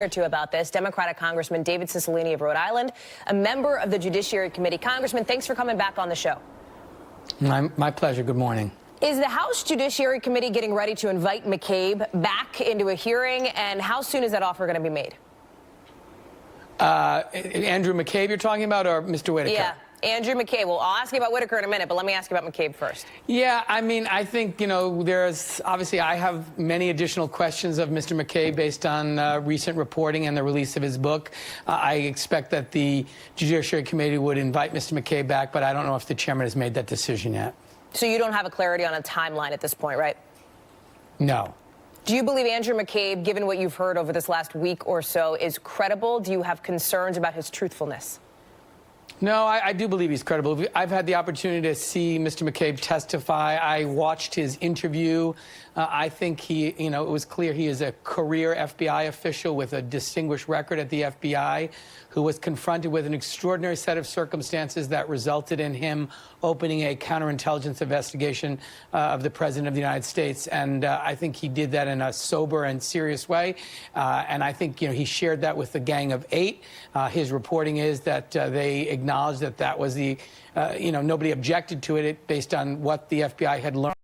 Or two about this. Democratic Congressman David Cicilline of Rhode Island, a member of the Judiciary Committee. Congressman, thanks for coming back on the show. My pleasure. Good morning. Is the House Judiciary Committee getting ready to invite McCabe back into a hearing, and how soon is that offer going to be made? Andrew McCabe you're talking about, or Mr. Whitaker? Yeah, Andrew McCabe. Well, I'll ask you about Whitaker in a minute, but let me ask you about McCabe first. Yeah, I mean, I think, there's obviously I have many additional questions of Mr. McCabe based on recent reporting and the release of his book. I expect that the Judiciary Committee would invite Mr. McCabe back, but I don't know if the chairman has made that decision yet. So you don't have a clarity on a timeline at this point, right? No. Do you believe Andrew McCabe, given what you've heard over this last week or so, is credible? Do you have concerns about his truthfulness? No, I do believe he's credible. I've had the opportunity to see Mr. McCabe testify. I watched his interview. I think it was clear he is a career FBI official with a distinguished record at the FBI who was confronted with an extraordinary set of circumstances that resulted in him opening a counterintelligence investigation of the President of the United States. And I think he did that in a sober and serious way. And I think, he shared that with the Gang of Eight. His reporting is that they acknowledged that that was nobody objected to it based on what the FBI had learned.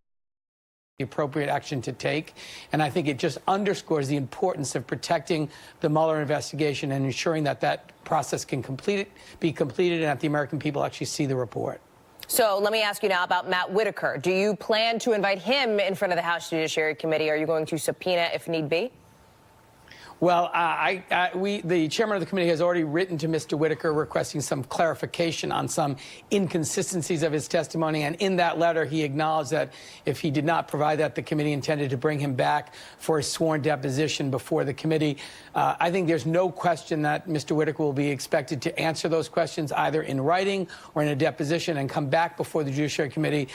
The appropriate action to take. And I think it just underscores the importance of protecting the Mueller investigation and ensuring that that process can be completed and that the American people actually see the report. So let me ask you now about Matt Whitaker. Do you plan to invite him in front of the House Judiciary Committee? Are you going to subpoena if need be? Well, the chairman of the committee has already written to Mr. Whitaker requesting some clarification on some inconsistencies of his testimony. And in that letter, he acknowledged that if he did not provide that, the committee intended to bring him back for a sworn deposition before the committee. I think there's no question that Mr. Whitaker will be expected to answer those questions either in writing or in a deposition and come back before the Judiciary Committee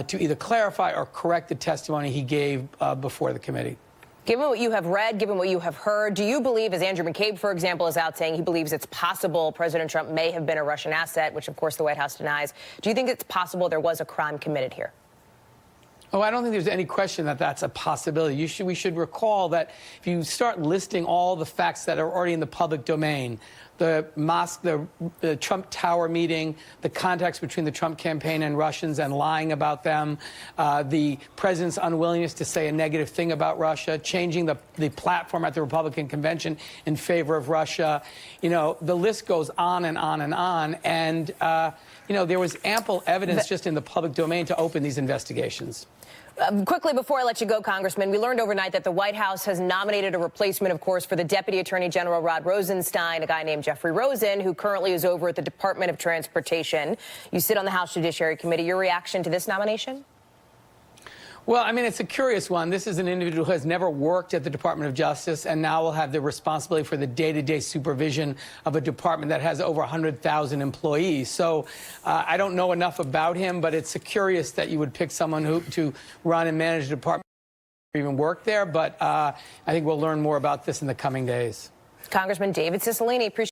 to either clarify or correct the testimony he gave before the committee. Given what you have read, given what you have heard, do you believe, as Andrew McCabe, for example, is out saying he believes it's possible President Trump may have been a Russian asset, which, of course, the White House denies, do you think it's possible there was a crime committed here? Oh, I don't think there's any question that that's a possibility. We should recall that if you start listing all the facts that are already in the public domain, the mosque, the Trump Tower meeting, the contacts between the Trump campaign and Russians and lying about them, the president's unwillingness to say a negative thing about Russia, changing the platform at the Republican convention in favor of Russia, the list goes on and on and on. And, there was ample evidence just in the public domain to open these investigations. Quickly, before I let you go, Congressman, we learned overnight that the White House has nominated a replacement, of course, for the Deputy Attorney General Rod Rosenstein, a guy named Jeffrey Rosen, who currently is over at the Department of Transportation. You sit on the House Judiciary Committee. Your reaction to this nomination? Well, I mean, it's a curious one. This is an individual who has never worked at the Department of Justice and now will have the responsibility for the day-to-day supervision of a department that has over 100,000 employees. So I don't know enough about him, but it's curious that you would pick someone to run and manage a department or even work there. But I think we'll learn more about this in the coming days. Congressman David Cicilline, appreciate